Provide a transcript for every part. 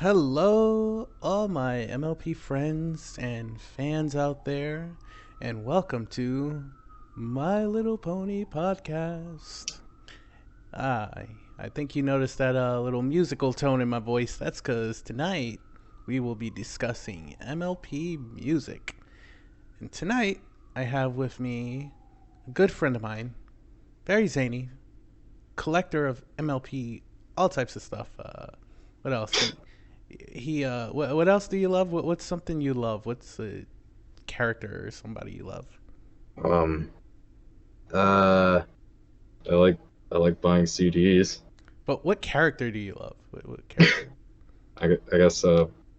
Hello, all my MLP friends and fans out there, and welcome to My Little Pony podcast. I think you noticed that little musical tone in my voice. That's because tonight we will be discussing MLP music. And tonight I have with me a good friend of mine, very zany, collector of MLP, all types of stuff. What else? What else do you love? What's something you love? What's a character or somebody you love? Um, uh, I like I like buying CDs. But what character do you love? What character? I guess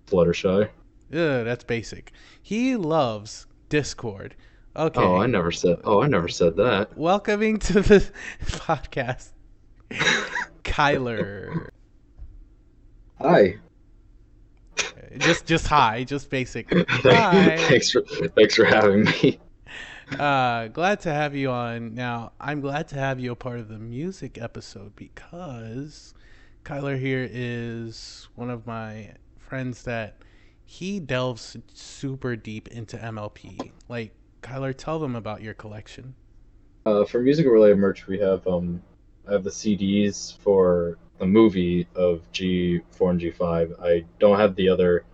Fluttershy. Ugh, that's basic. He loves Discord. Oh, Okay, I never said that. welcoming to the podcast, Kyler. Hi. Just hi, just basic. Hi. Thanks for having me. Glad to have you on. Now, I'm glad to have you a part of the music episode because Kyler here is one of my friends that he delves super deep into MLP. Like, Kyler, tell them about your collection. For music related merch, we have I have the CDs for the movie of G4 and G5. I don't have the other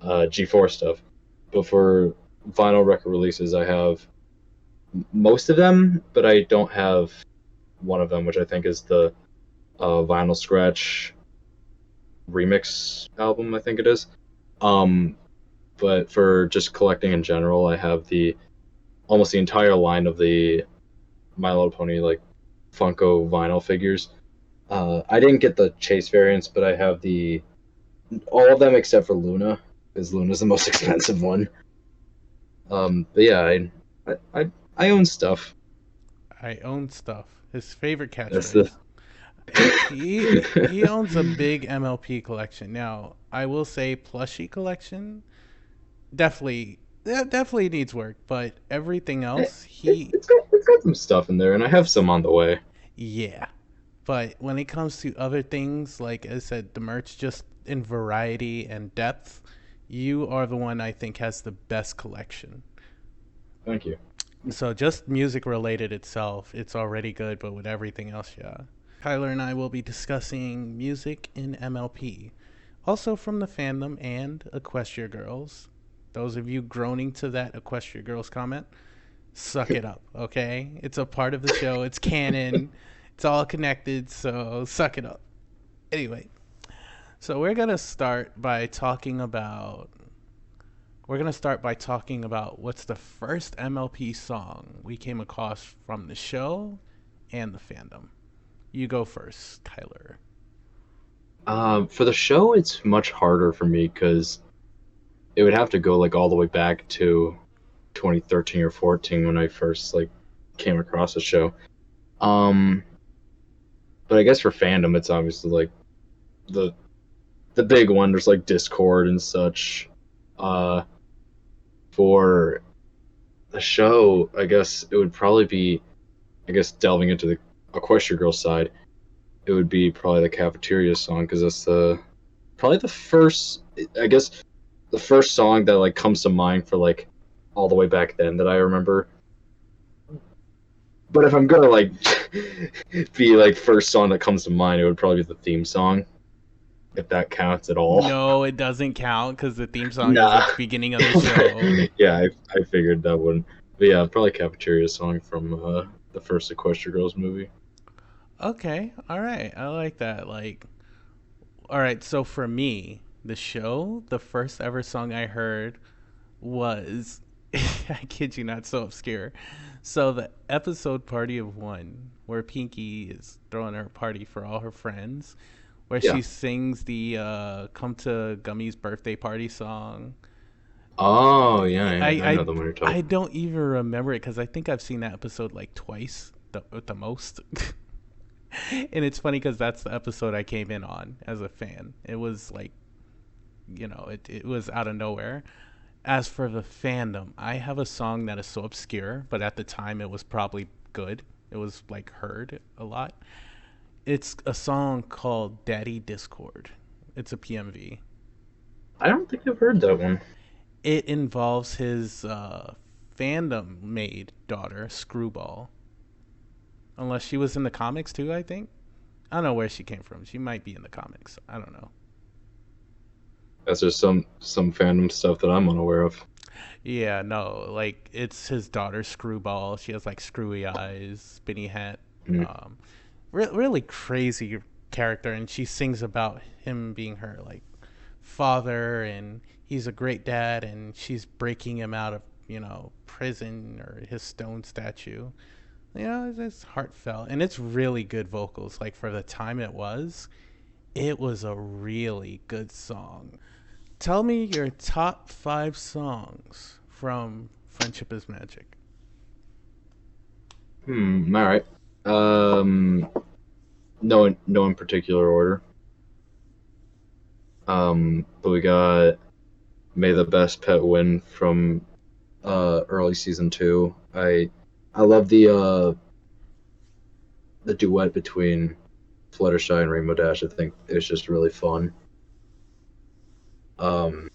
G4 stuff, but for vinyl record releases, I have most of them, but I don't have one of them, which I think is the Vinyl Scratch remix album. I think it is. Um, but for just collecting in general, I have the almost the entire line of the My Little Pony like Funko vinyl figures. I didn't get the Chase variants, but I have the all of them except for Luna, because Luna's the most expensive one. But yeah, I own stuff. I own stuff. His favorite That's the catchphrase. He owns a big MLP collection. Now, I will say plushie collection definitely that definitely needs work, but everything else it's got some stuff in there, and I have some on the way. yeah. But when it comes to other things, like I said, the merch just in variety and depth, you are the one I think has the best collection. Thank you. So just music related itself, it's already good, but with everything else, yeah. Kyler and I will be discussing music in MLP, also from the fandom and Equestria Girls. Those of you groaning to that Equestria Girls comment, suck it up, okay? It's a part of the show, it's canon, it's all connected, so suck it up. Anyway, so we're going to start by talking about what's the first MLP song we came across from the show and the fandom. You go first, Kyler. For the show, it's much harder for me because it would have to go like all the way back to 2013 or 14 when I first like came across the show. Um, but I guess for fandom, it's obviously like the the big one. There's like Discord and such. Uh, for the show, I guess it would probably be, I guess delving into the Equestria Girl side, it would be probably the Cafeteria song because that's the probably the first, I guess, the first song that like comes to mind for like all the way back then that I remember. But if I'm gonna like be like first song that comes to mind, it would probably be the theme song, if that counts at all. No, it doesn't count because the theme song is Nah. at the beginning of the show. Yeah, I figured that wouldn't. But yeah, probably Cafeteria song from the first Equestria Girls movie. Okay, all right, I like that. Like, all right, so for me, the show, the first ever song I heard was, I kid you not, so obscure. So the episode Party of One, where Pinky is throwing her party for all her friends, where Yeah. she sings the "Come to Gummy's Birthday Party" song. Oh yeah, I yeah, I know I the one you're I talking. don't even remember it because I think I've seen that episode like twice, at the most. And it's funny because that's the episode I came in on as a fan. It was like, it was out of nowhere. As for the fandom, I have a song that is so obscure, but at the time it was probably good. It was like heard a lot. It's a song called Daddy Discord. It's a PMV. I don't think I've heard that one. It involves his fandom made daughter, Screwball. Unless she was in the comics too, I think. I don't know where she came from. She might be in the comics. I don't know. That's just some fandom stuff that I'm unaware of. Yeah, no, like it's his daughter Screwball. She has like screwy eyes, spinny hat. Mm. Um, really crazy character, and she sings about him being her like father, and he's a great dad, and she's breaking him out of prison or his stone statue. It's heartfelt, and it's really good vocals. Like for the time it was a really good song. Tell me your top 5 songs from Friendship is Magic. All right. Um, no in particular order. But we got "May the Best Pet Win" from early season 2. I love the duet between Fluttershy and Rainbow Dash. I think it's just really fun. Um,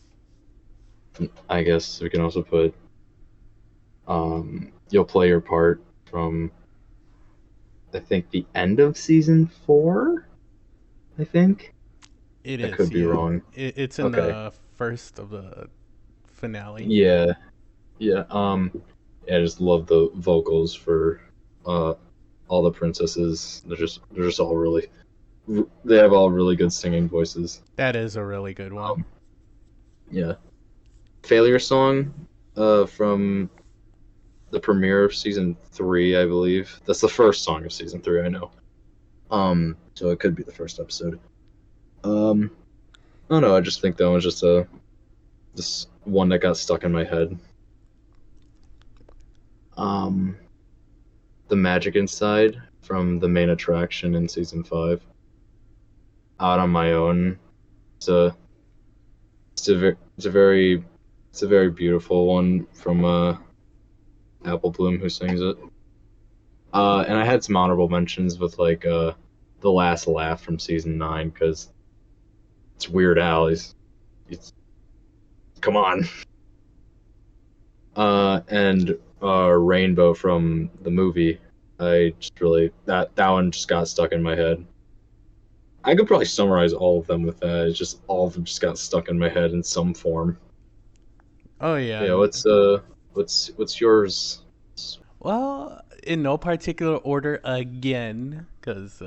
I guess we can also put "You'll Play Your Part" from, I think, the end of season 4. I think It I is, could be yeah. wrong. It's in Okay. the first of the finale. Yeah, yeah. Yeah, I just love the vocals for uh all the princesses. They're just all really, they have all really good singing voices. That is a really good one. Um, yeah. Failure Song, from the premiere of season 3, I believe. That's the first song of season 3, I know. So it could be the first episode. Um, I don't know. I just think that was just this one that got stuck in my head. Um, the Magic Inside from the main attraction in season 5. Out on My Own. It's a it's a very beautiful one from Apple Bloom, who sings it. And I had some honorable mentions with like the Last Laugh from season 9, because it's Weird Al. He's come on. And Rainbow from the movie. I just really, that one just got stuck in my head. I could probably summarize all of them with that. It's just all of them just got stuck in my head in some form. Oh yeah. Yeah, what's yours? Well, in no particular order again, because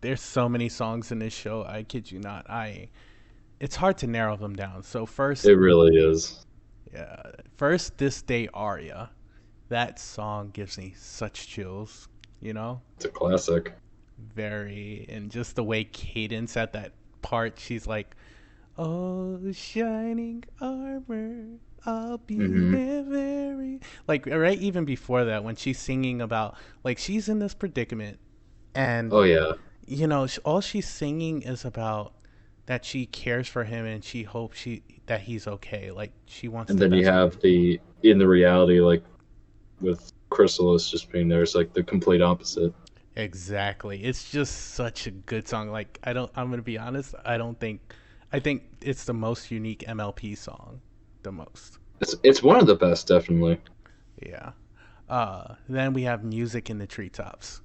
there's so many songs in this show. I kid you not. It's hard to narrow them down. So first, It really is. yeah, first this day aria. That song gives me such chills. You know, It's a classic. very, and just the way cadence at that part. She's like, "Oh, shining armor, I'll be Hmm. there very." Like right even before that, when she's singing about like she's in this predicament, and Oh yeah. all she's singing is about that she cares for him and she hopes that he's okay. Like she wants And the then you best for have him. the in the reality, like with Chrysalis just being there, it's like the complete opposite. Exactly. It's just such a good song. Like I'm gonna be honest. I think it's the most unique MLP song, the most. It's one of the best, definitely. Yeah. Then we have Music in the Treetops.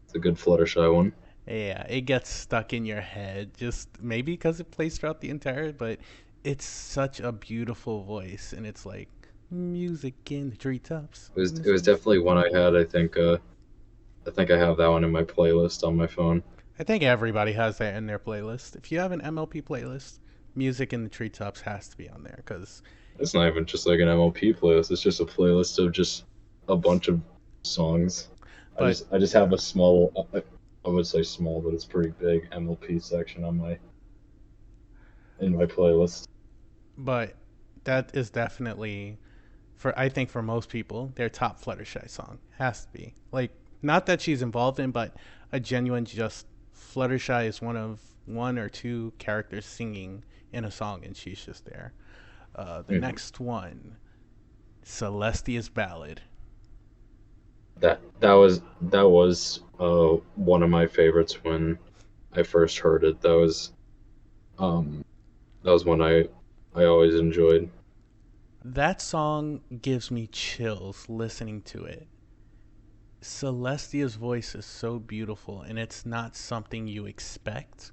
It's a good Fluttershy one. Yeah, it gets stuck in your head just maybe because it plays throughout the entire, but it's such a beautiful voice, and it's like music in the treetops. It was definitely one I had. I think I have that one in my playlist on my phone. I think everybody has that in their playlist. If you have an MLP playlist, Music in the Treetops has to be on there because, It's not even just like an MLP playlist. It's just a playlist of just a bunch of songs. but I just have a small, I would say small, but it's pretty big MLP section on my in my playlist. but that is definitely for I think for most people their top Fluttershy song has to be like not that she's involved in, but a genuine just Fluttershy is one or two characters singing in a song and she's just there. The Mhm. next one, Celestia's Ballad. That was one of my favorites when I first heard it. That was um That was one I always enjoyed. That song gives me chills listening to it. Celestia's voice is so beautiful, and it's not something you expect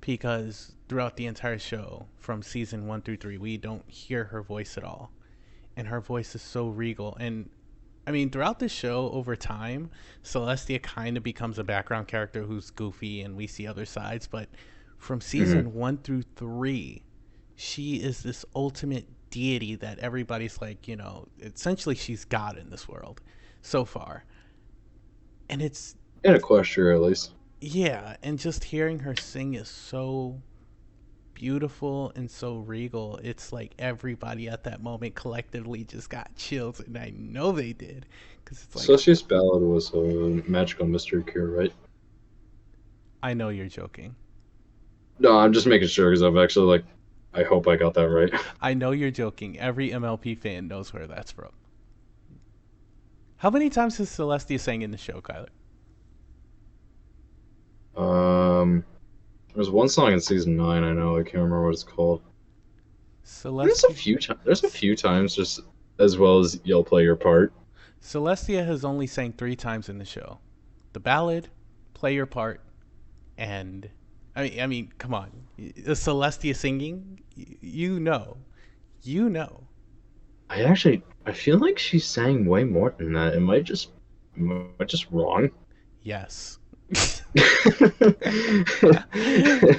because throughout the entire show, from season 1 through 3, we don't hear her voice at all. And her voice is so regal. And I mean, throughout the show, over time, Celestia kind of becomes a background character who's goofy and we see other sides. But from Hmm. season 1 through 3, she is this ultimate deity that everybody's like, essentially she's God in this world so far. And it's, In Equestria, at least. yeah, and just hearing her sing is so beautiful and so regal. It's like everybody at that moment collectively just got chills, and I know they did because it's like, Celestia's Ballad was a magical mystery cure, right? I know you're joking. No, I'm just making sure because I've actually like. I hope I got that right. I know you're joking. Every MLP fan knows where that's from. How many times has Celestia sang in the show, Kyler? um, there's one song in season 9. I know. I can't remember what it's called. There's a Celestia few times. There's a few times just as well as you'll play your part. Celestia has only sang 3 times in the show. The ballad, play your part, and I mean, come on, Celestia singing, you know. I feel like she sang way more than that. Am I just wrong? Yes.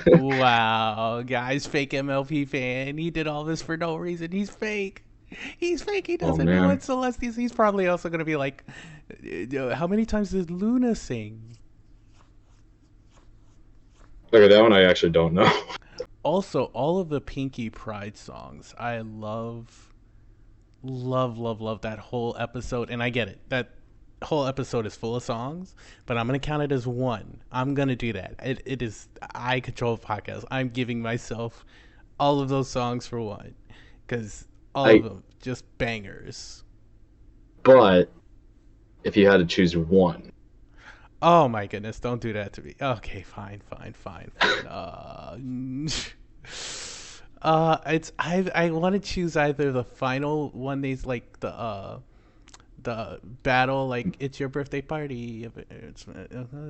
Wow, guys, fake MLP fan. He did all this for no reason. He's fake. He's fake. He Oh doesn't know what man. Celestia is. He's probably also gonna be like, how many times did Luna sing? Okay, that one I actually don't know. Also, all of the Pinky Pride songs, I love that whole episode. And I get it. That whole episode is full of songs, but I'm gonna count it as one. I'm gonna do that. It is I control the podcast. I'm giving myself all of those songs for one, because all of I them just bangers. but if you had to choose one, Oh my goodness! Don't do that to me. Okay, fine. It's I want to choose either the final one. They's like the battle, like it's your birthday party.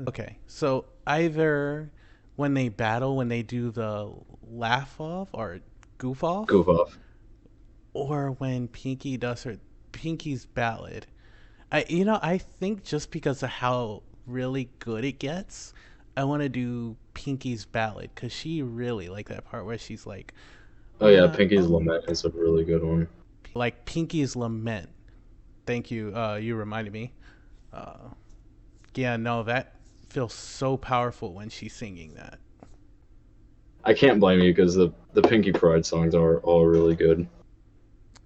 Okay, so either when they battle, when they do the laugh off or goof off, goof off. or when Pinky does her Pinky's ballad. I think just because of how really good it gets, I want to do Pinky's ballad because she really like that part where she's like, Oh yeah, "Why, Pinky's oh," Lament is a really good one. like Pinky's lament. Thank you. You reminded me. Uh, yeah, no, that feels so powerful when she's singing that. I can't blame you because the Pinky Pride songs are all really good.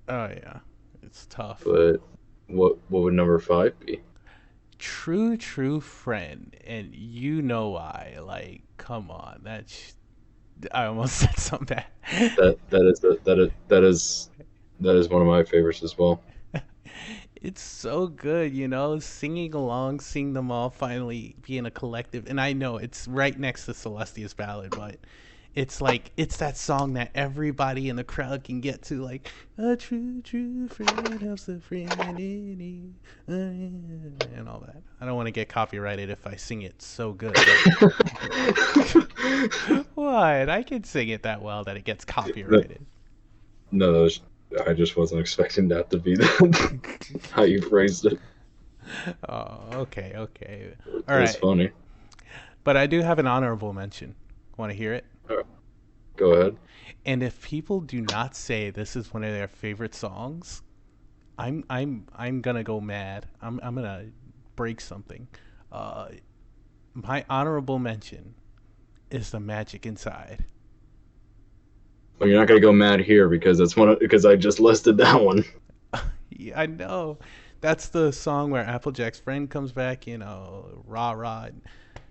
Oh yeah, it's tough. But what would number 5 be? True friend, and you know why. Like, come on, I almost said something bad. That is one of my favorites as well. It's so good, singing along, seeing them all finally being a collective. And I know it's right next to Celestia's ballad, but it's like it's that song that everybody in the crowd can get to, like a true friend helps a friend in need, and all that. I don't want to get copyrighted if I sing it so good. What? I can sing it that well that it gets copyrighted. No, I just wasn't expecting that to be how you phrased it. Oh, okay. All That's right. funny. But I do have an honorable mention. Want to hear it? All right, go ahead. And if people do not say this is one of their favorite songs, I'm gonna go mad. I'm gonna break something. Uh, my honorable mention is the Magic Inside. Well, you're not gonna go mad here because because I just listed that one. Yeah, I know. That's the song where Applejack's friend comes back, rah rah.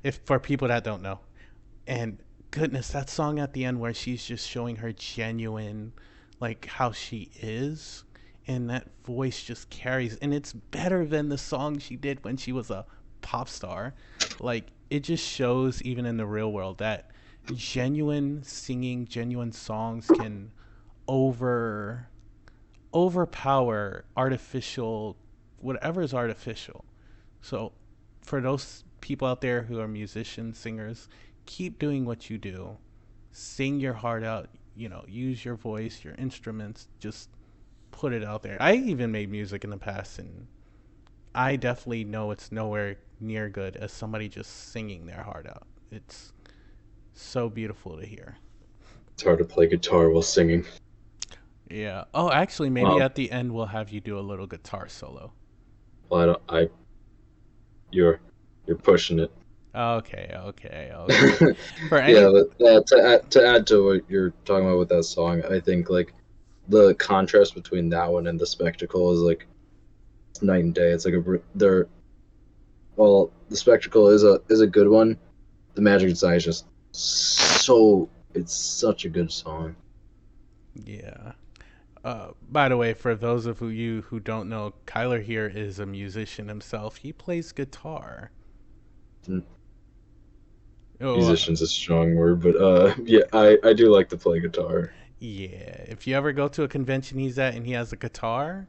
If for people that don't know, and goodness, that song at the end where she's just showing her genuine, like how she is, and that voice just carries, and it's better than the song she did when she was a pop star. Like it just shows even in the real world that genuine singing, genuine songs can over overpower artificial whatever is artificial. So for those people out there who are musicians, singers, keep doing what you do. Sing your heart out, use your voice, your instruments, just put it out there. I even made music in the past, and I definitely know it's nowhere near good as somebody just singing their heart out. It's so beautiful to hear. It's hard to play guitar while singing. Yeah. Oh, actually, maybe Um, at the end we'll have you do a little guitar solo. well, I don't, I you're you're pushing it. Okay, okay, okay. For any, Yeah, but to add to what you're talking about with that song, I think like the contrast between that one and the spectacle is like it's night and day. It's like they're well, the spectacle is a good one. The Magic Design is just it's such a good song. yeah. By the way, for those of you who don't know, Kyler here is a musician himself. He plays guitar. Mm, Oh, Musician's a strong word, but yeah, I do like to play guitar. yeah. If you ever go to a convention he's at and he has a guitar,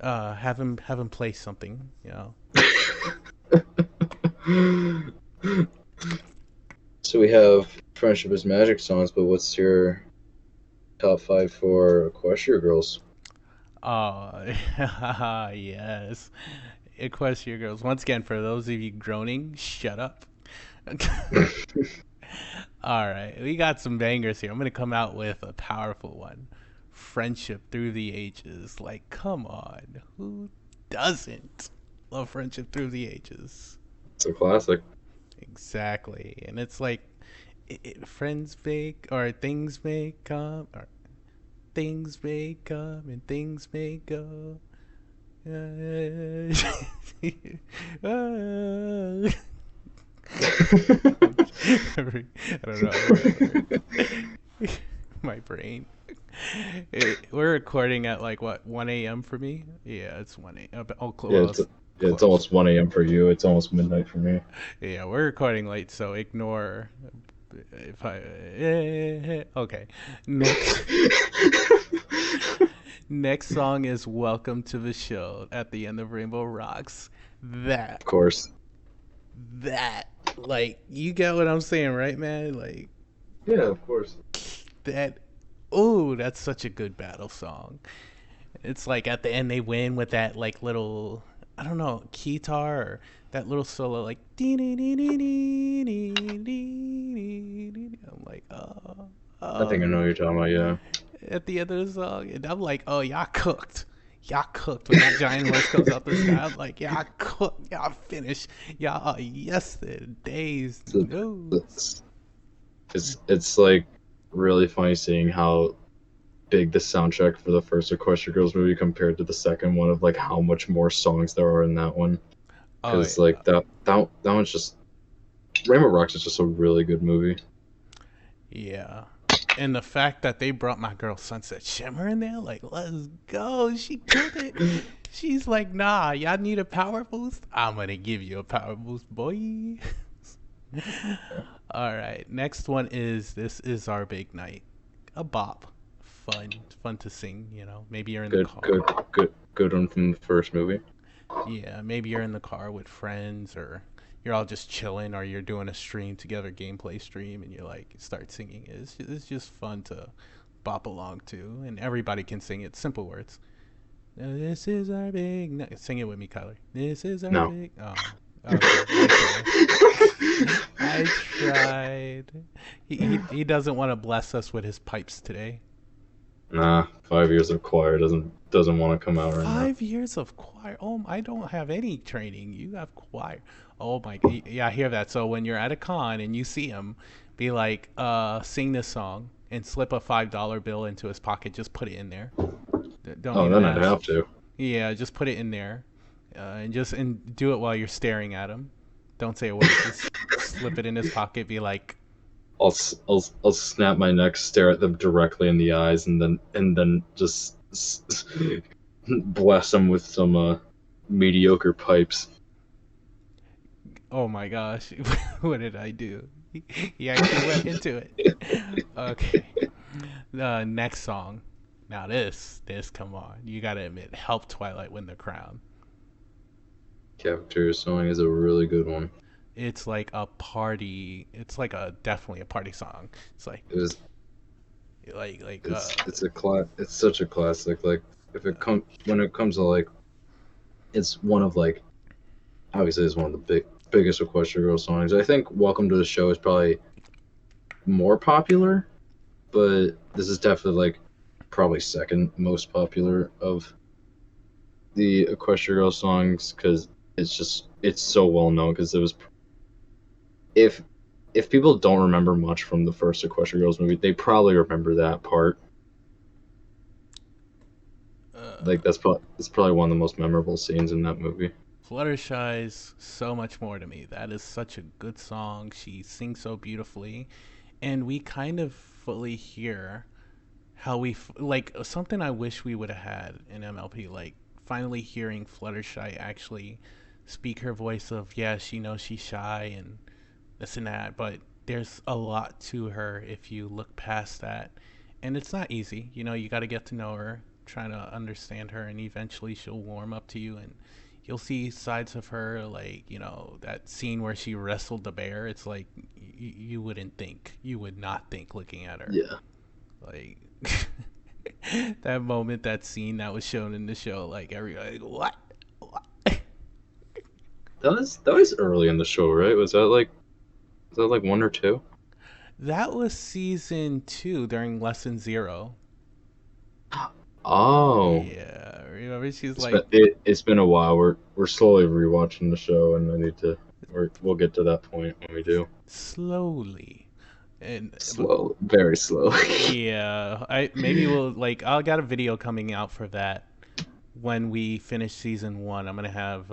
have him play something. So we have Friendship is Magic songs, but what's your top five for Equestria Girls? Oh, yes. Equestria Girls. Once again, for those of you groaning, shut up. All right, we got some bangers here. I'm gonna come out with a powerful one. Friendship through the ages. Like, come on, who doesn't love Friendship through the ages? It's a classic. Exactly, and it's like, friends make or things may come, or things may come and things may go. I don't know. My brain. We're recording at like what 1 a.m. for me. Yeah, it's 1 a.m. Oh, Yeah, close, it's close. almost 1 a.m. for you. It's almost midnight for me. Yeah, we're recording late, so ignore if I. Okay. Next, next song is "Welcome to the Show" at the end of Rainbow Rocks. That Of course. that like you get what I'm saying, right, man? Like Yeah, of course. that. Oh, that's such a good battle song. It's like at the end they win with that like little, I don't know, keytar or that little solo like dee dee dee dee dee dee dee dee. I'm like, I think I know what you're talking about. Yeah. at the end of the song, and I'm like, oh, y'all cooked. Y'all cooked when that giant horse comes out the sky. I'm like, y'all cooked. Y'all finished. Y'all are yesterday's So news. it's like really funny seeing how big the soundtrack for the first Equestria Girls movie compared to the second one of like how much more songs there are in that one. Oh Because yeah, like that one's just Rainbow Rocks is just a really good movie. yeah. And the fact that they brought my girl Sunset Shimmer in there, like, let's go. She killed it. She's like, nah, y'all need a power boost? I'm gonna give you a power boost, boy. All right. Next one is This Is Our Big Night. A bop. Fun to sing, Maybe you're in the Good, car. good, good one from the first movie. Yeah, maybe you're in the car with friends, or you're all just chilling, or you're doing a stream together, gameplay stream, and you like start singing. It's just fun to bop along to, and everybody can sing it. Simple words. This is our big night. Sing it with me, Kyler. This is our No. big. Oh, okay. I tried. I tried. He doesn't want to bless us with his pipes today. Nah, 5 years of choir doesn't want to come out right now. 5 years of choir. Oh, I don't have any training. You have choir. Oh my. Yeah, I hear that. So when you're at a con and you see him, be like, sing this song and slip a $5 bill into his pocket. Just put it in there. Don't Oh, even then I'd ask. have to. Yeah, just put it in there, and do it while you're staring at him. Don't say a word. Just slip it in his pocket. Be like, I'll snap my neck, stare at them directly in the eyes, and then just bless them with some mediocre pipes. oh my gosh, what did I do? He actually went into it. Okay. The next song. Now this, come on. You gotta admit, help Twilight win the crown. Cafeteria song is a really good one. It's like a party. It's like a definitely a party song. It's like It was like it's such a classic. Like if it come when it comes to like it's one of like obviously it's one of the biggest Equestria Girl songs. I think Welcome to the Show is probably more popular, but this is definitely like probably second most popular of the Equestria Girl songs because it's so well known because it was if people don't remember much from the first Equestria Girls movie, they probably remember that part. Like it's probably one of the most memorable scenes in that movie. Fluttershy's so much more to me. That is such a good song. She sings so beautifully, and we kind of fully hear how like something I wish we would have had in MLP. Like finally hearing Fluttershy actually speak her voice of yeah, she knows she's shy and this and that, but there's a lot to her if you look past that, and it's not easy. You know, you got to get to know her, trying to understand her, and eventually she'll warm up to you and you'll see sides of her like that scene where she wrestled the bear. It's like you wouldn't think, you would not think looking at her, Yeah. like that moment, that scene that was shown in the show, like everybody like, what? That was early in the show, right? Was that like one or two? That was season 2 during lesson 0. Oh, Yeah, remember she's it's like it's been a while. We're slowly rewatching the show, and I need to. We'll get to that point when we do. slowly, and Slow, very slow. yeah, I maybe we'll like I'll got a video coming out for that when we finish season 1. I'm gonna have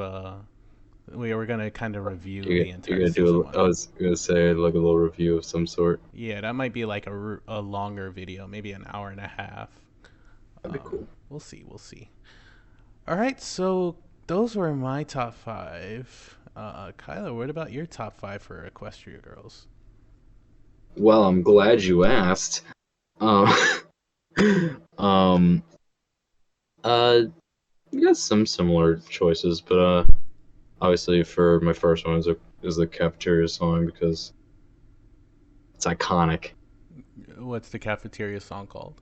we're gonna kind of review the You're entire gonna season do. I 1. was gonna say like a little review of some sort. Yeah, that might be like a longer video, maybe an hour and a half. That'd be cool. We'll see. We'll see. All right, so those were my top 5. Kyla, what about your top 5 for Equestria Girls? Well, I'm glad you asked. Um, um, we got some similar choices, but obviously for my first one is the cafeteria song because it's iconic. What's the cafeteria song called?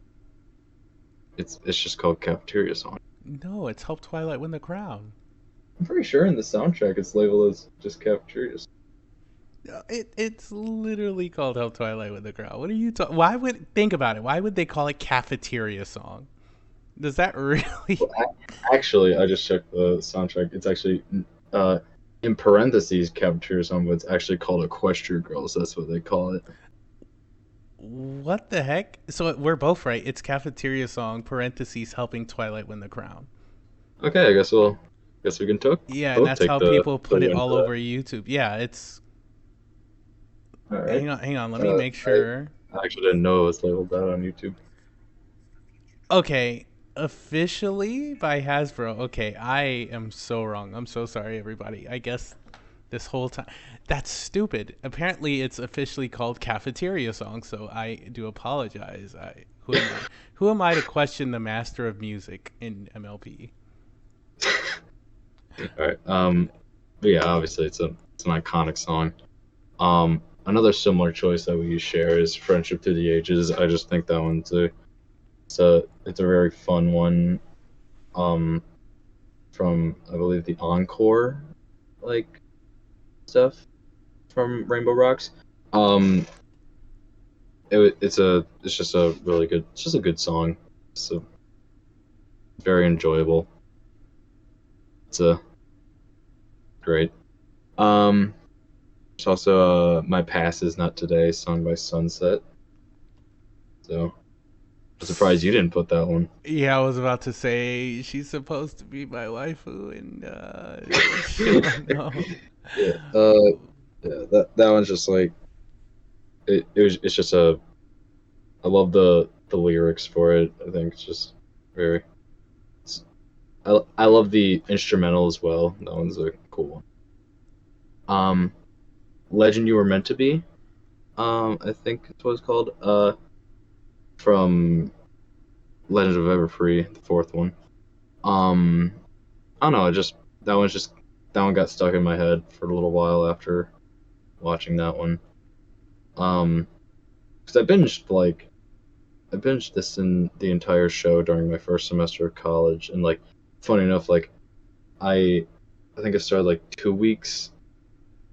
It's just called cafeteria song. No, it's Help Twilight Win the Crown. I'm pretty sure in the soundtrack it's labeled as just cafeteria. It's literally called Help Twilight Win the Crown. What are you talking? Why would think about it? Why would they call it cafeteria song? Does that really? Well, actually, I just checked the soundtrack. It's actually in parentheses cafeteria song, but it's actually called Equestria Girls. That's what they call it. What the heck? So we're both right. It's cafeteria song parentheses helping Twilight win the crown. Okay, I guess we can talk. Yeah, and Both that's take how the people put it win all for that. over YouTube. Yeah, it's. All right. Hang on. Let me make sure. I actually didn't know it was labeled that on YouTube. Okay, officially by Hasbro. Okay, I am so wrong. I'm so sorry, everybody. I guess this whole time. That's stupid. Apparently, it's officially called Cafeteria Song, so I do apologize. Who am I to question the master of music in MLP? All right. But yeah, obviously it's an iconic song. Another similar choice that we share is "Friendship Through the Ages." I just think that one's it's a very fun one. From I believe the encore, like stuff from Rainbow Rocks. It's just a really good, it's just a good song. It's a very enjoyable. It's a great. It's also "My Past Is Not Today," sung by Sunset. So I'm surprised you didn't put that one. Yeah, I was about to say she's supposed to be my waifu, and no. Yeah. Yeah. That one's just like it's just a. I love the lyrics for it. I think it's just very. I love the instrumental as well. That one's a cool one. Legend You Were Meant to Be. I think it's what it's called. From Legend of Everfree, the fourth one. Um, I don't know. That one's just that one got stuck in my head for a little while after watching that one. Um, because I binged this in the entire show during my first semester of college, and like, funny enough, like I, I think I started like 2 weeks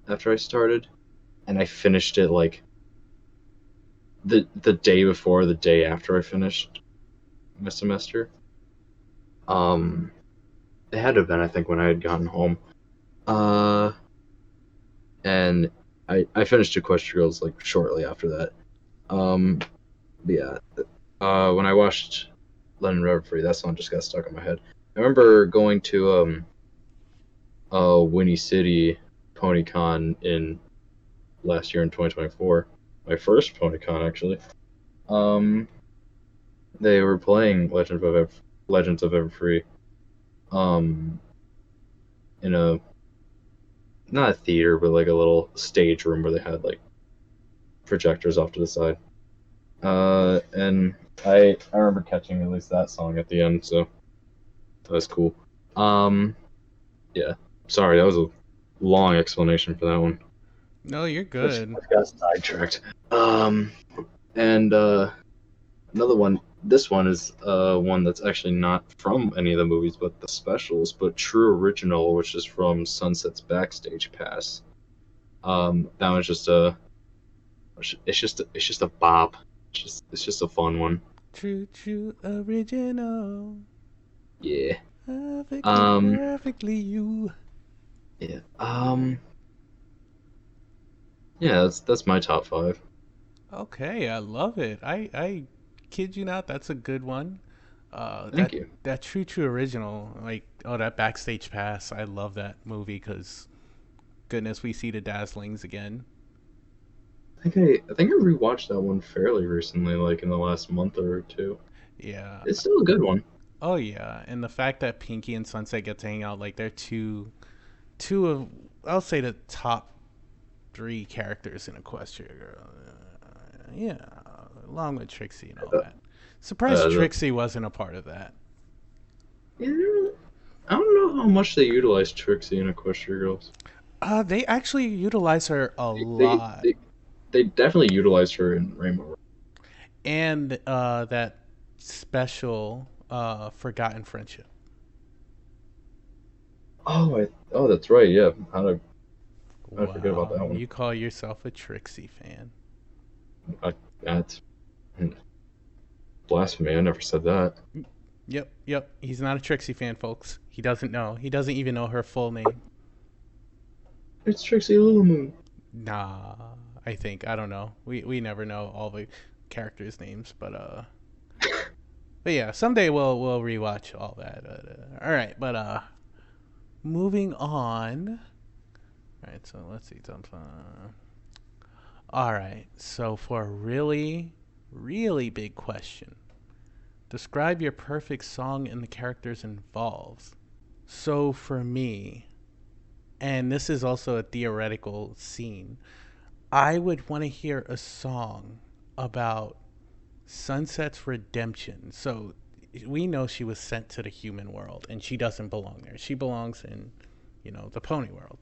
after I started, and I finished it like the day before the day after I finished my semester. Um, it had to have been I think when I had gotten home. Uh, and I finished Equestrials like shortly after that. Um, but yeah, when I watched Lennon Reverie, that song just got stuck in my head. I remember going to Winnie City PonyCon in last year in 2024, my first PonyCon actually. Um, they were playing Legends of Everfree, um, in a not a theater, but like a little stage room where they had like projectors off to the side. And I remember catching at least that song at the end, so that was cool. Um, yeah. Sorry, that was a long explanation for that one. No, you're Which good. got sidetracked. Um, and another one. This one is one that's actually not from any of the movies, but the specials. But True Original, which is from Sunset's Backstage Pass. That one's just a. It's just a bop. It's just a fun one. True, true, original. Yeah. Perfectly, Um. perfectly you. Yeah. Yeah. That's my top five. Okay, I love it. I kid you not, that's a good one. Uh, Thank that you. that true true original, like oh that backstage pass, I love that movie because goodness, we see the Dazzlings again. I think I rewatched that one fairly recently, like in the last month or two. Yeah. It's still a good one. Oh yeah, and the fact that Pinky and Sunset get to hang out, like they're two of I'll say the top three characters in Equestria Girl. Yeah, along with Trixie and all Uh, that. Surprised the Trixie wasn't a part of that. Yeah, I don't know how much they utilize Trixie in Equestria Girls. They actually utilize her a They they, lot, they, they definitely utilized her in Rainbow. and that special Forgotten Friendship. Oh, that's right. Yeah, how to forget about Wow, that one? you call yourself a Trixie fan? That's blasphemy. I never said that. Yep, yep. He's not a Trixie fan, folks. He doesn't know. He doesn't even know her full name. It's Trixie Lulumoon. Nah, I think I don't know. We never know all the characters' names, but yeah, someday we'll rewatch all that. All right, moving on. All right, so let's see. All right, so for a really, really big question, describe your perfect song and the characters involved. So for me, and this is also a theoretical scene, I would want to hear a song about Sunset's redemption. So we know she was sent to the human world and she doesn't belong there. She belongs in, the pony world.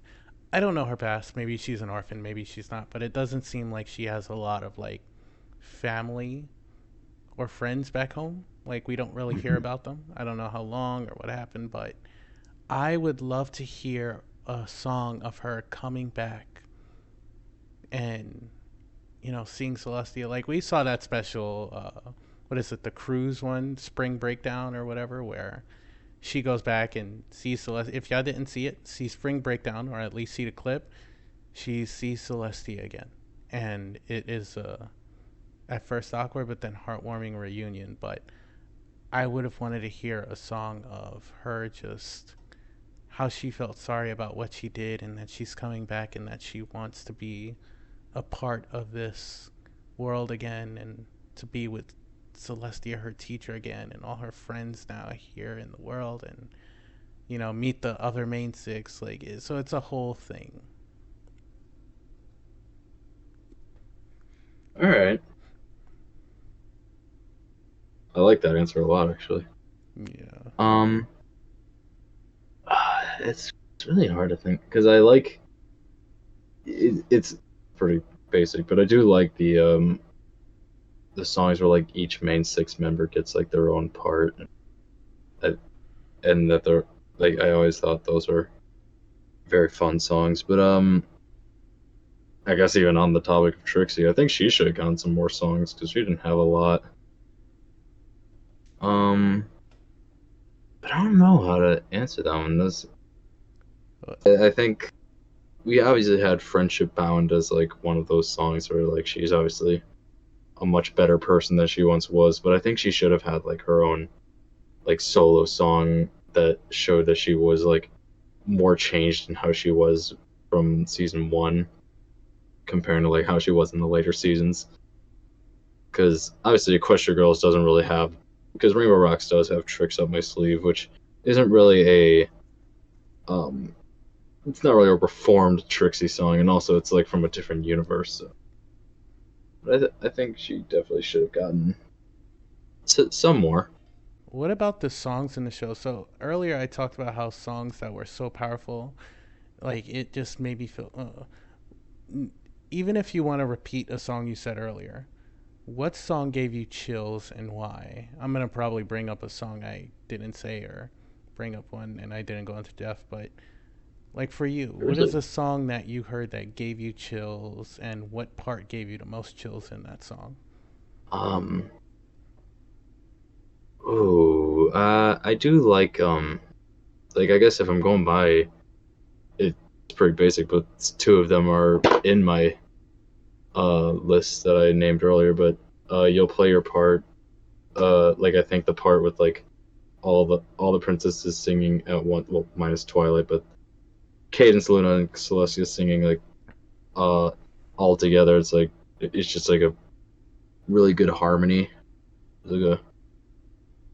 I don't know her past. Maybe she's an orphan, maybe she's not, but it doesn't seem like she has a lot of like family or friends back home. Like we don't really hear about them. I don't know how long or what happened, but I would love to hear a song of her coming back and seeing Celestia. Like we saw that special, what is it, the cruise one, Spring Breakdown or whatever, where she goes back and sees Celestia. If y'all didn't see it, see Spring Breakdown or at least see the clip. She sees Celestia again, and it is at first awkward, but then heartwarming reunion. But I would have wanted to hear a song of her just how she felt sorry about what she did and that she's coming back and that she wants to be a part of this world again and to be with Celestia, her teacher, again, and all her friends now here in the world, and meet the other main six. So it's a whole thing. All right. I like that answer a lot, actually. Yeah. Um, it's really hard to think because I like it's pretty basic, but I do like the songs where like each main six member gets like their own part, and, and that they're like I always thought those were very fun songs. But I guess even on the topic of Trixie, I think she should have gotten some more songs because she didn't have a lot. Um, but I don't know how to answer that one. I think we obviously had Friendship Bound as like one of those songs where like she's obviously a much better person than she once was, but I think she should have had like her own like solo song that showed that she was like more changed in how she was from season 1 compared to like how she was in the later seasons. Because obviously Equestria Girls doesn't really have, because Rainbow Rocks does have Tricks Up My Sleeve, which isn't really a it's not really a reformed Trixie song, and also it's like from a different universe. So. But I think she definitely should have gotten some more. What about the songs in the show? So earlier I talked about how songs that were so powerful, like it just made me feel. Even if you want to repeat a song you said earlier, what song gave you chills and why? I'm gonna probably bring up a song I didn't say or bring up one and I didn't go into depth, but like for you, what There's is a a song that you heard that gave you chills and what part gave you the most chills in that song? um oh I do like I guess if I'm going by it's pretty basic, but two of them are in my list that I named earlier. But you'll play your part. Like I think the part with like all the princesses singing at one, well minus Twilight, but Cadence, Luna, and Celestia singing like uh all together. It's like it's just like a really good harmony. It's like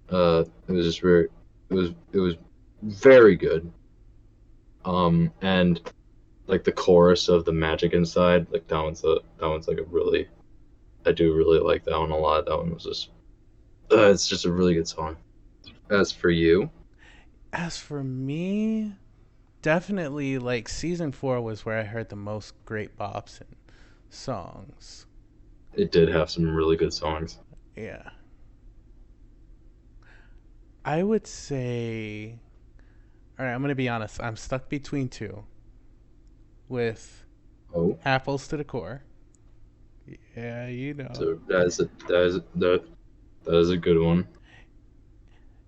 it was just very it was very good. And like the chorus of the Magic Inside, like that one's like a really I do really like that one a lot. That one was just it's just a really good song. As for you, As for me, definitely like season 4 was where I heard the most great bops and songs. it did have some really good songs. Yeah. I would say, all right, I'm going to be honest. I'm stuck between two with Oh, Apples to the Core. Yeah, you know. so that is a good one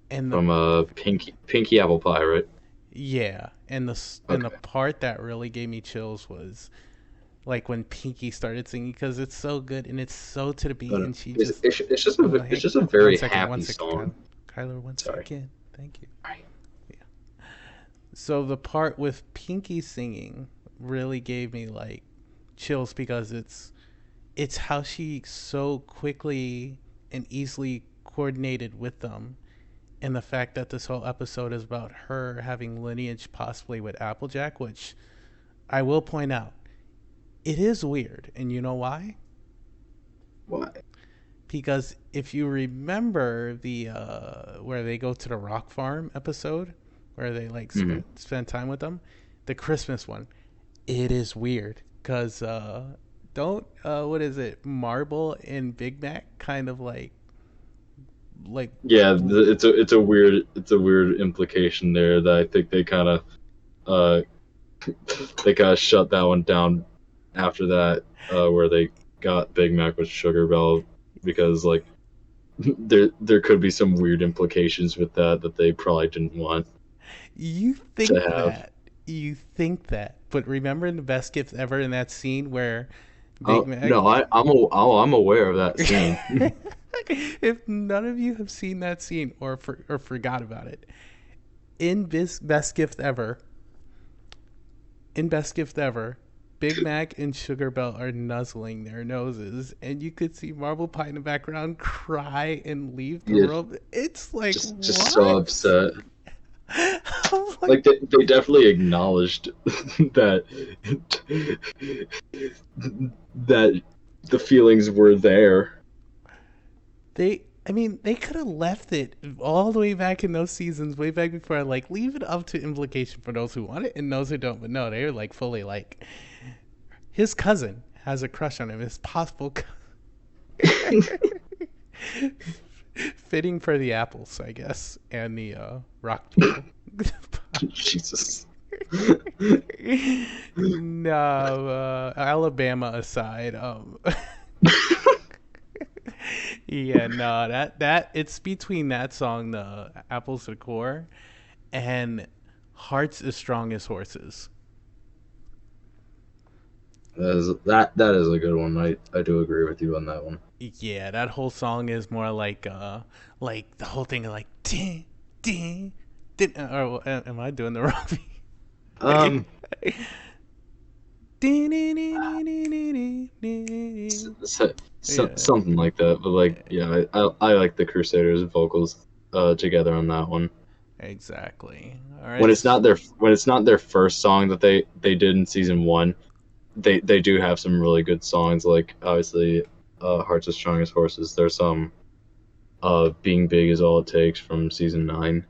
And the from Pinky Apple Pie, right? yeah, and the Okay. part that really gave me chills was like when Pinky started singing because it's so good and it's so to the beat But and she it's, just it's, it's just oh a hey it's just a one very second happy Kyler song. Kyler one Sorry. second thank you. Right. So the part with Pinky singing really gave me like chills because it's how she so quickly and easily coordinated with them, and the fact that this whole episode is about her having lineage possibly with Applejack, which I will point out it is weird, and you know why? Why? Because if you remember the where they go to the rock farm episode where they like Hmm. spend time with them, the Christmas one, it is weird because don't what is it, Marble and Big Mac kind of like Yeah, it's a weird implication there that I think uh they kind of shut that one down after that, where they got Big Mac with Sugar Bell because like there could be some weird implications with that they probably didn't want you to think have. that you think that, but remember in the best gift ever in that scene where Big Oh Mac. no, I'm aware of that scene. If none of you have seen that scene or forgot about it, in best gift ever, in best gift ever, Big Mac and Sugar Bell are nuzzling their noses, and you could see Marble Pie in the background cry and leave the Yeah, room. It's like just so what? upset. I'm like, Like they definitely acknowledged that that the feelings were there. I mean, they could have left it all the way back in those seasons, way back before, like, leave it up to implication for those who want it and those who don't. But no, they were like fully like, his cousin has a crush on him. It's possible. Fitting for the apples, I guess, and the rock people. Jesus. No, Alabama aside, yeah, no, that it's between that song, the Apples to Core, and Hearts as Strong as Horses. That is a good one. I do agree with you on that one. Yeah, that whole song is more like the whole thing like ding ding ding. Or am I doing the wrong thing? Um, Ding, ding, yeah, something like that. But like, yeah, I like the Crusaders vocals together on that one. exactly. All When right. it's not their first song that they did in season one, they do have some really good songs. Like obviously, Hearts as Strong as Horses. There's some Being Big is All It Takes from season 9.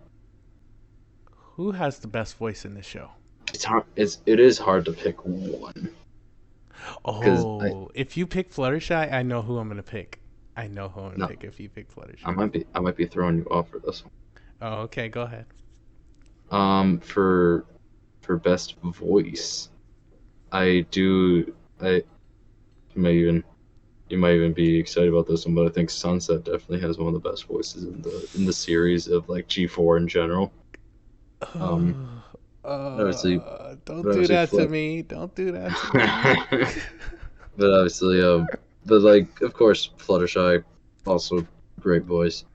Who has the best voice in the show? It's hard. It is hard to pick one because Oh, if you pick Fluttershy, I know who I'm gonna pick. I know who I'm gonna no, pick if you pick Fluttershy. I might be throwing you off for this one. Oh, okay, go ahead. For best voice, I you might even be excited about this one, but I think Sunset definitely has one of the best voices in the series of like G4 in general. Um, obviously, Don't but do obviously that to Flut, me. Don't do that to me. but obviously, but like of course Fluttershy, also great voice.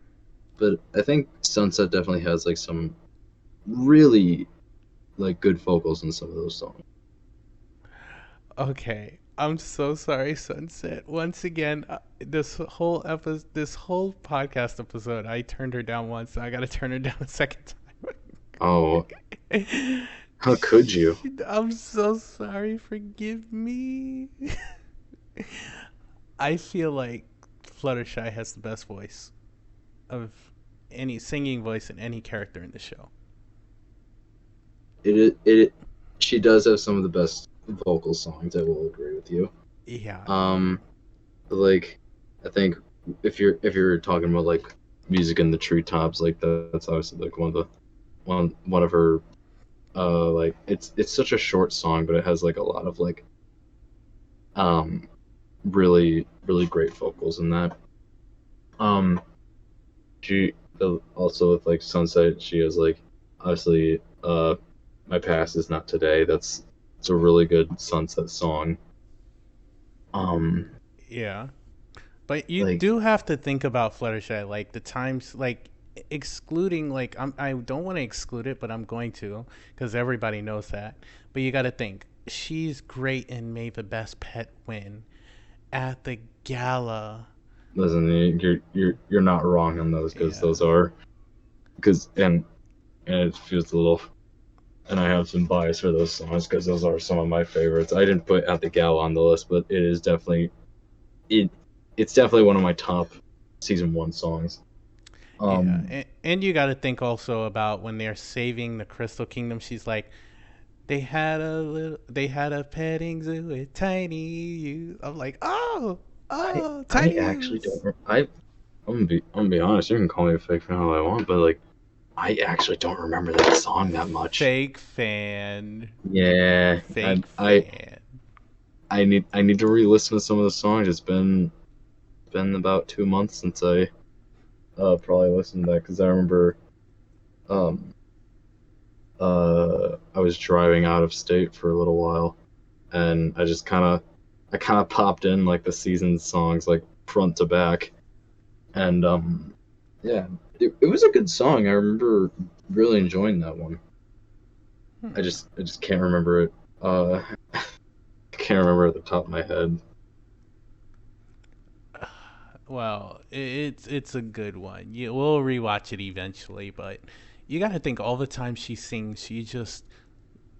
But I think Sunset definitely has like some really like good vocals in some of those songs. Okay, I'm so sorry, Sunset. Once again, this whole podcast episode, I turned her down once. So I gotta turn her down a second Oh, time. how could you? I'm so sorry. Forgive me. I feel like Fluttershy has the best voice of any singing voice in any character in the show. It she does have some of the best vocal songs. I will agree with you. Yeah. Um, but like I think if you're talking about like music in the treetops, like that's obviously like one of her like it's such a short song, but it has like a lot of like um really great vocals in that. Um, she also with like Sunset, she has like obviously My Past Is Not Today. It's a really good Sunset song. Um, Yeah. But you like do have to think about Fluttershy, like the times, like excluding, like I don't want to exclude it, but I'm going to, because everybody knows that. But you got to think she's great and made the best pet win at the gala. listen, you're not wrong on those because Yeah. those are because and it feels a little. And I have some bias for those songs because those are some of my favorites. I didn't put At the Gala on the list, but it is definitely it. It's definitely one of my top season 1 songs. Yeah, Um, and you got to think also about when they're saving the Crystal Kingdom. She's like, they had a petting zoo with tiny you. I'm like, oh, I tiny actually yous. don't. I'm gonna be honest. You can call me a fake fan all I want, but like I actually don't remember that song that much. Fake fan. Yeah, Fake fan. I need to re-listen to some of the songs. It's been about 2 months since I probably listened to that because I remember um I was driving out of state for a little while, and I kind of popped in like the season songs like front to back, and yeah, it was a good song. I remember really enjoying that one. Hmm. I just can't remember it. Can't remember at the top of my head. Well, it's a good one. We'll rewatch it eventually, but you got to think all the time she sings, she just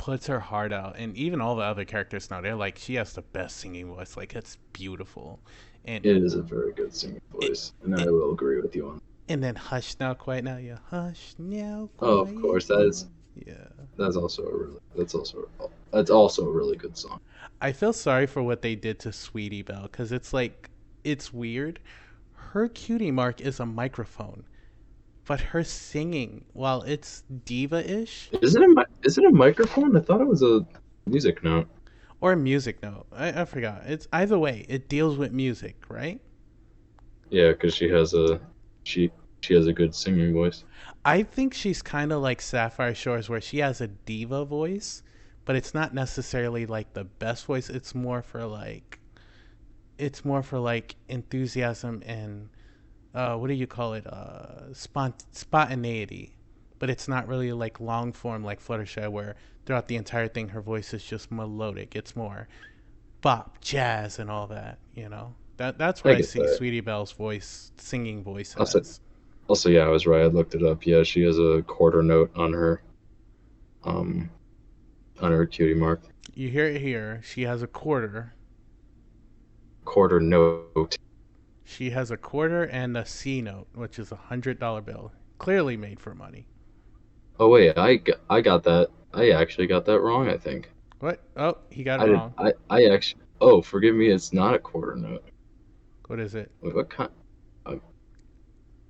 puts her heart out, and even all the other characters now, they're like, she has the best singing voice. Like, it's beautiful. And It is a very good singing it, voice, and I it will agree with you on that. and then Hush Now Quiet Now, yeah, Hush Now Oh, of course, Quiet Now. Yeah. that's also a really good song. I feel sorry for what they did to Sweetie Belle, because it's like, it's weird. Her cutie mark is a microphone, but her singing, while it's diva-ish Is it a microphone? I thought it was a music note. or a music note, I forgot. It's either way, it deals with music, right? Yeah, because she she has a good singing voice. I think she's kind of like Sapphire Shores, where she has a diva voice, but it's not necessarily like the best voice. It's more for like enthusiasm and what do you call it? Spontaneity. But it's not really like long form like Fluttershy, where throughout the entire thing her voice is just melodic. It's more bop, jazz, and all that. You know, that's I what I get see that. Sweetie Belle's singing voice Also, as. also, yeah, I was right. I looked it up. Yeah, she has a quarter note um, on her cutie mark. You hear it here. She has a quarter. Quarter note. She has a quarter and a C note, which is $100 bill, clearly made for money. Oh wait, I got that. I actually got that wrong. I think What? Oh, he got it I did. wrong. I actually. Oh, forgive me. It's not a quarter note. What is it? Wait, what kind? I'm,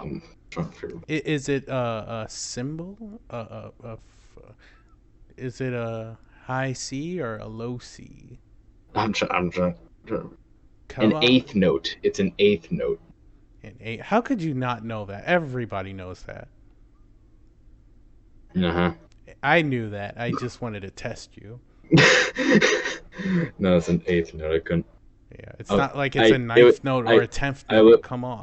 I'm trying to figure. Is it a symbol? Is it a high C or a low C? I'm trying. Come An on. eighth note. It's an eighth note. An eight. How could you not know that? Everybody knows that. Uh huh. I knew that. I just wanted to test you. No, it's an eighth note. I couldn't. Yeah, it's Oh, not like it's a ninth note or a 10th I, note. Come on.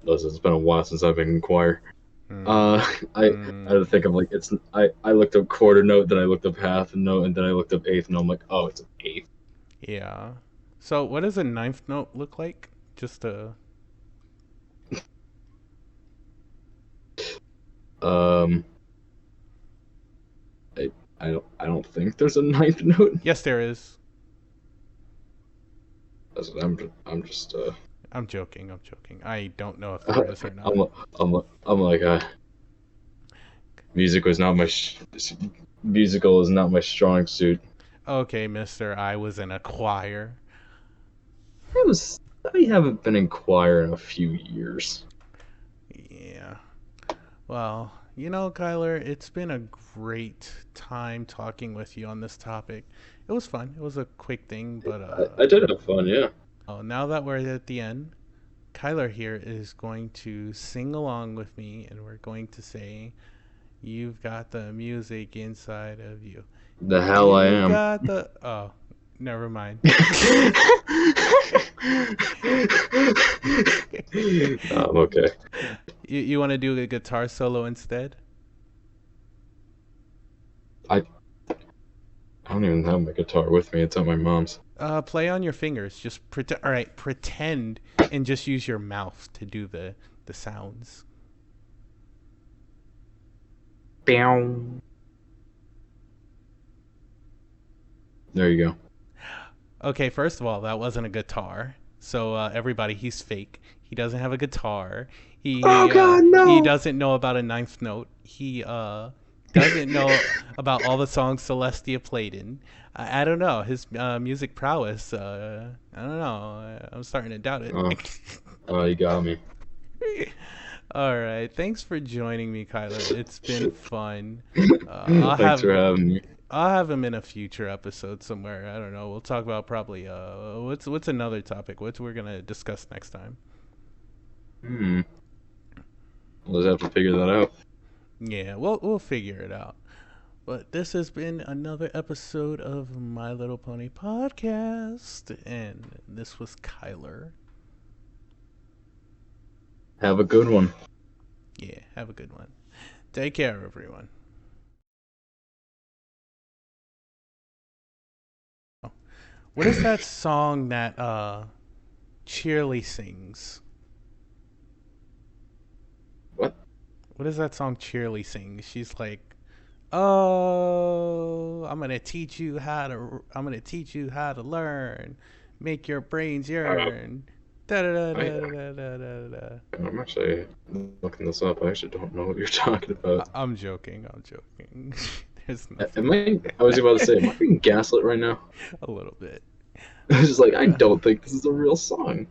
listen, it's been a while since I've been in choir. Mm, I had to think of like I looked up quarter note, then I looked up half note, and then I looked up eighth note. I'm like, oh, it's an eighth. yeah. So, what does a ninth note look like? Just a. Um, I don't think there's a ninth note. Yes, there is. I'm just I'm joking. I'm joking. I don't know if there is or not. I'm like music was not musical is not my strong suit. Okay, mister, I was in a choir. I haven't been in choir in a few years. Yeah. Well, you know, Kyler, it's been a great time talking with you on this topic. It was fun. It was a quick thing, but I did have fun, yeah. now that we're at the end, Kyler here is going to sing along with me, and we're going to say, "You've got the music inside of you. The hell I You am. got the." Oh, never mind. I'm okay. You want to do a guitar solo instead? I don't even have my guitar with me. It's at my mom's. Play on your fingers. Just pretend. All right, pretend and just use your mouth to do the sounds. Bow. There you go. Okay, first of all, that wasn't a guitar. So everybody, he's fake. He doesn't have a guitar. Oh God, He no! doesn't know about a ninth note. He doesn't know about all the songs Celestia played in. I don't know his music prowess. I don't know. I'm starting to doubt it. Oh, oh, you got me. All right. Thanks for joining me, Kyler. It's been fun. Thanks for having me. I'll have him in a future episode somewhere. I don't know. We'll talk about probably what's another topic? What we're gonna discuss next time? Hmm. We'll just have to figure that out. Yeah, we'll figure it out. But this has been another episode of My Little Pony podcast, and this was Kyler. Have a good one. Yeah, have a good one. Take care, everyone. What is that song that Cheerly sings? What? What is that song Cheerly sings? She's like, Oh, I'm gonna teach you how to learn. Make your brains Uh, yearn. Da da da I, da da da da da. I'm actually looking this up. I actually don't know what you're talking about. I'm joking. I'm joking. There's Am nothing. I was about to say, am I being gaslit right now? A little bit. I was just like, I Uh, don't think this is a real song.